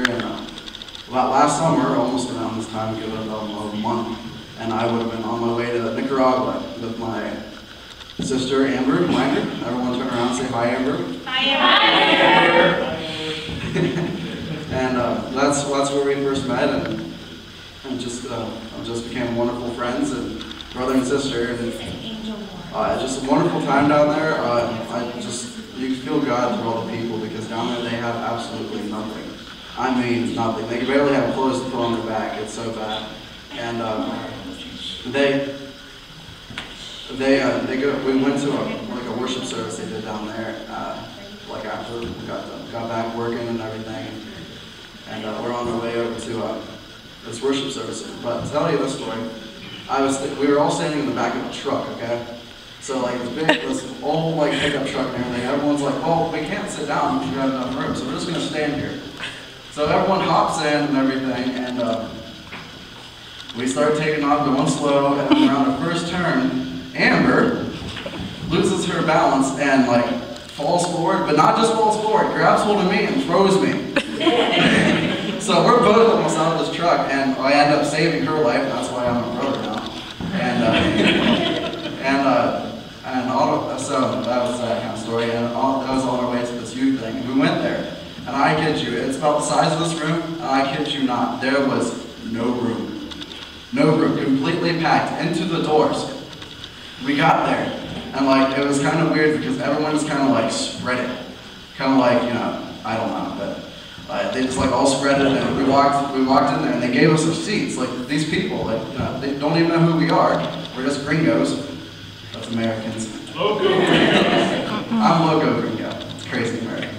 and last summer, almost around this time, give it about a month, and I would have been on my way to Nicaragua with my sister Amber Langer. Everyone turn around and say hi, Amber. Hi, Amber. And that's where we first met, and just became wonderful friends and brother and sister. And just a wonderful time down there. You feel God through all the people, because down there they have absolutely nothing. I mean, nothing. They barely have clothes to put on their back. It's so bad. And we went to a worship service they did down there, like after we got back working and everything, and we're on our way over to this worship service. But to tell you this story, we were all standing in the back of a truck, okay? So like this old like pickup truck and everything. Everyone's like, well, we can't sit down because we have enough room, so we're just gonna stand here. So everyone hops in and everything, and we start taking off, going slow, and around the first turn, Amber loses her balance and like falls forward, but not just falls forward, grabs hold of me and throws me. So we're both almost out of this truck, and I end up saving her life. That's why I'm a brother now. So that was that kind of story, and that was on our way to this youth thing. And we went there, and I kid you, it's about the size of this room, and I kid you not, there was no room. No room, completely packed into the doors. We got there, and like it was kind of weird because everyone was kind of like spread it, kind of like, you know, I don't know, but they just like all spread it, and we walked in there, and they gave us our seats. Like these people, like, you know, they don't even know who we are. We're just gringos. That's Americans. Logo. I'm logo gringo. It's crazy American.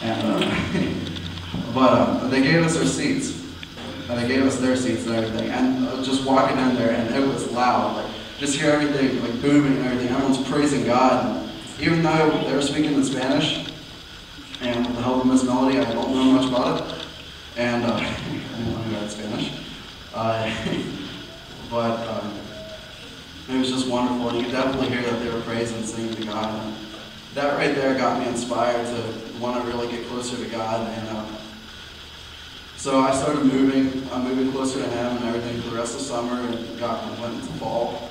And but they gave us our seats. And they gave us their seats and everything. And just walking in there, and it was loud. Like just hear everything like booming and everything. Everyone's praising God. And even though they were speaking in Spanish, and with the help of Miss Melody, I don't know much about it. And I didn't know who had Spanish. But it was just wonderful. You could definitely hear that they were praising and singing to God. And that right there got me inspired to want to really get closer to God. And so I started moving closer to Him and everything for the rest of summer, and went into fall.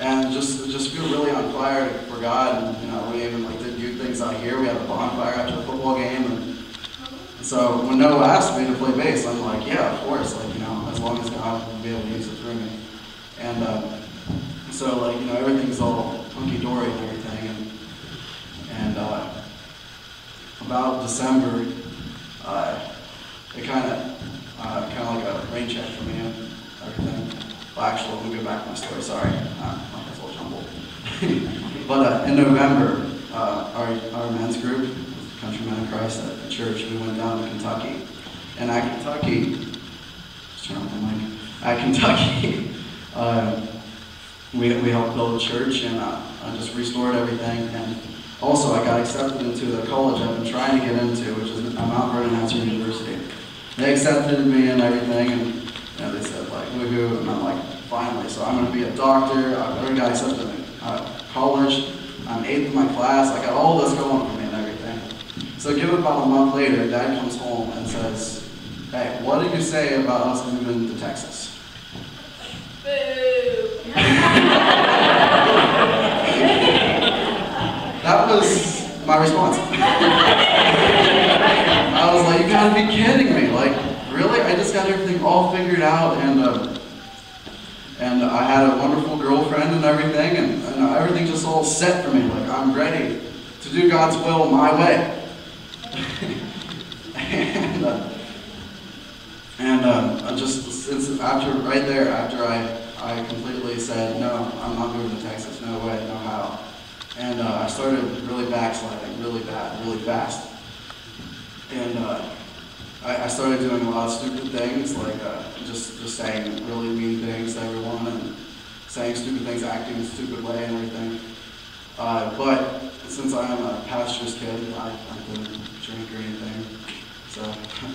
And just feel really on fire for God. And you know, we even like did youth things out here. We had a bonfire after the football game, and so when Noah asked me to play bass, I'm like, yeah, of course. Like, you know, as long as God will be able to use it through me. And so like, you know, everything's all hunky dory and everything. And about December, it kind of like a rain check for me and everything. Well, actually, let me go back to my story. Sorry, it's all jumbled. But in November, our men's group, Countrymen in Christ at the church, we went down to Kentucky. And at Kentucky, just turn on my mic. At Kentucky, we helped build a church, and I just restored everything. And also, I got accepted into the college I've been trying to get into, which is Mount Vernon Nazarene University. They accepted me and everything, and you know, they said like, woohoo, and I'm like, finally. So I'm going to be a doctor. I've already got accepted in college. I'm 8th in my class. I got all this going for me and everything. So give it about a month later, Dad comes home and says, hey, what did you say about us moving to Texas? Boo! That was my response. I was like, you gotta be kidding me. Like, really? I just got everything all figured out, and I had a wonderful girlfriend and everything, and everything just all set for me. Like, I'm ready to do God's will my way. and just after I completely said, no, I'm not moving to Texas, no way, no how. And I started really backsliding, really bad, really fast. And I started doing a lot of stupid things, like just saying really mean things to everyone, and saying stupid things, acting in a stupid way and everything. But since I am a pastor's kid, I don't drink or anything. So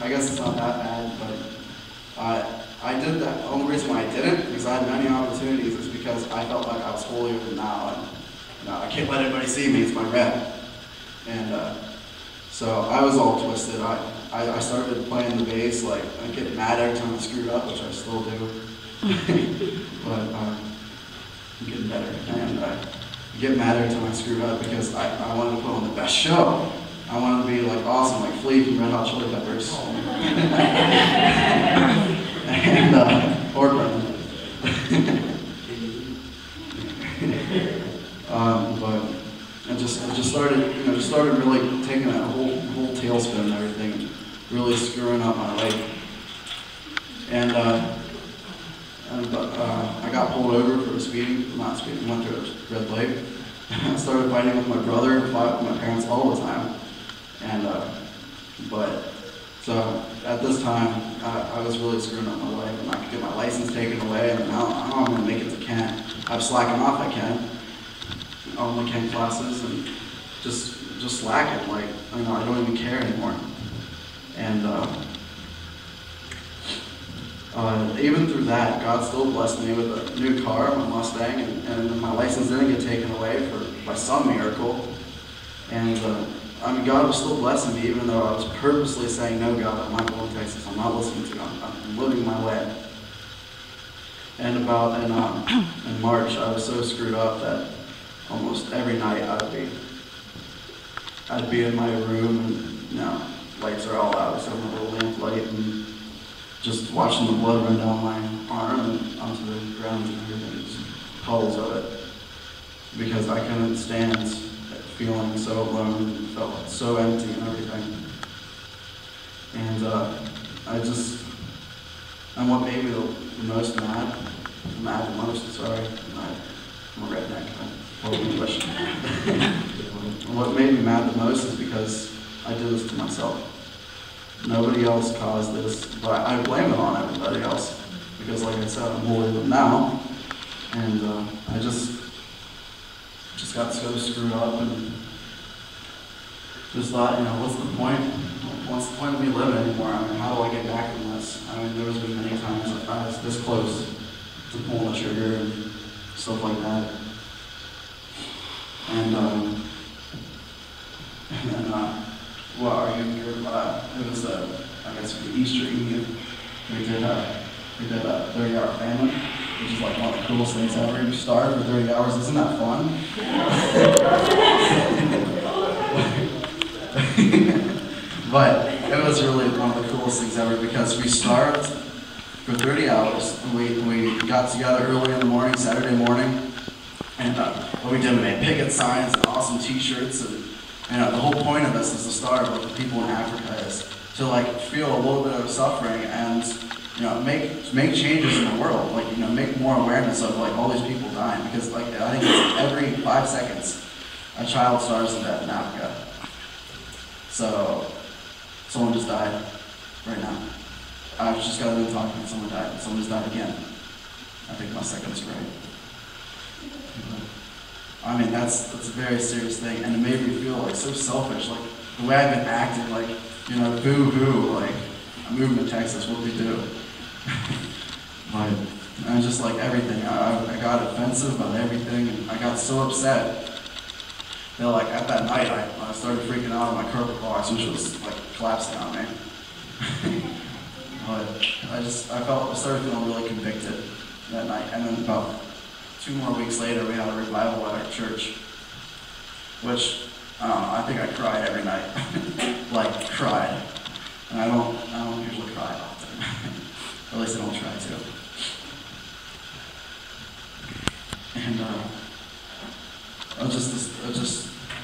I guess it's not that bad, but I did that. The only reason why I didn't, because I had many opportunities, is because I felt like I was holier than thou. And I can't let anybody see me, it's my red. And so I was all twisted. I started playing the bass, like, I get mad every time I screwed up, which I still do. But I'm getting better. And I get mad every time I screwed up because I wanted to put on the best show. I wanted to be like awesome, like Flea from Red Hot Chili Peppers. And, or Brendan. But I just started really taking that whole tailspin and everything, and really screwing up my life. And I got pulled over for not speeding, went through a red light. I started fighting with my brother, fought with my parents all the time. And, so at this time, I was really screwing up my life, and I could get my license taken away, and now I'm going to make it to Kent. I'm slacking off at Kent, all my Kent classes, and just slacking, like, I don't even care anymore. And even through that, God still blessed me with a new car, my Mustang, and my license didn't get taken away by some miracle. And God was still blessing me, even though I was purposely saying, no, God, I'm not going to Texas. I'm not listening to you. I'm living my way. And in March, I was so screwed up that almost every night I'd be in my room, and lights are all out, except for a little lamp light, and just watching the blood run down my arm and onto the ground and everything, just puddles of it, because I couldn't stand feeling so alone, and felt so empty and everything. And and what made me the most mad the most, sorry, I'm a redneck, I'm English. What made me mad the most is because I did this to myself. Nobody else caused this, but I blame it on everybody else, because like I said, I'm holding them now, and I just got so screwed up and just thought, what's the point? What's the point of me living anymore? How do I get back from this? There's been many times I was this close to pulling the trigger and stuff like that. And then, well, are you here? It was I guess for the Easter Eve, we did a 30-hour famine, which is like one of the coolest things ever. You starve for 30 hours, isn't that fun? But it was really one of the coolest things ever, because we starved for 30 hours. We got together early in the morning, Saturday morning, and what we did, we made picket signs and awesome t-shirts, and the whole point of this is to starve like the people in Africa is, to like feel a little bit of suffering and make changes in the world, like make more awareness of like all these people dying, because like I think it's every 5 seconds a child starves to death in Africa. So someone just died right now. I just got done talking and someone died, and someone just died again. I think my second's right. That's a very serious thing, and it made me feel like so selfish, like the way I've been acting, like, boo-hoo, like, I'm moving to Texas, what do we do? But I just like everything, I got offensive about everything, and I got so upset that like at that night, I started freaking out on my carpet box, which was like collapsing on me. But I started feeling really convicted that night, and then about 2 more weeks later, we had a revival at our church, which, I think I cried every night. Like, cried. And I don't usually cry often. At least I don't try to. And,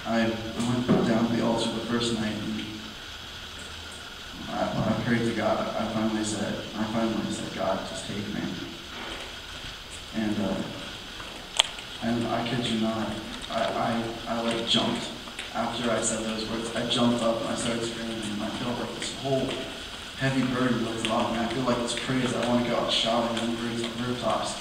I went down to the altar the first night, and I prayed to God. I finally said, God, just take me. And I kid you not, I like jumped. After I said those words, I jumped up and I started screaming, and I felt like this whole heavy burden lifted off me. I feel like this praise, I want to go out shouting on the rooftops.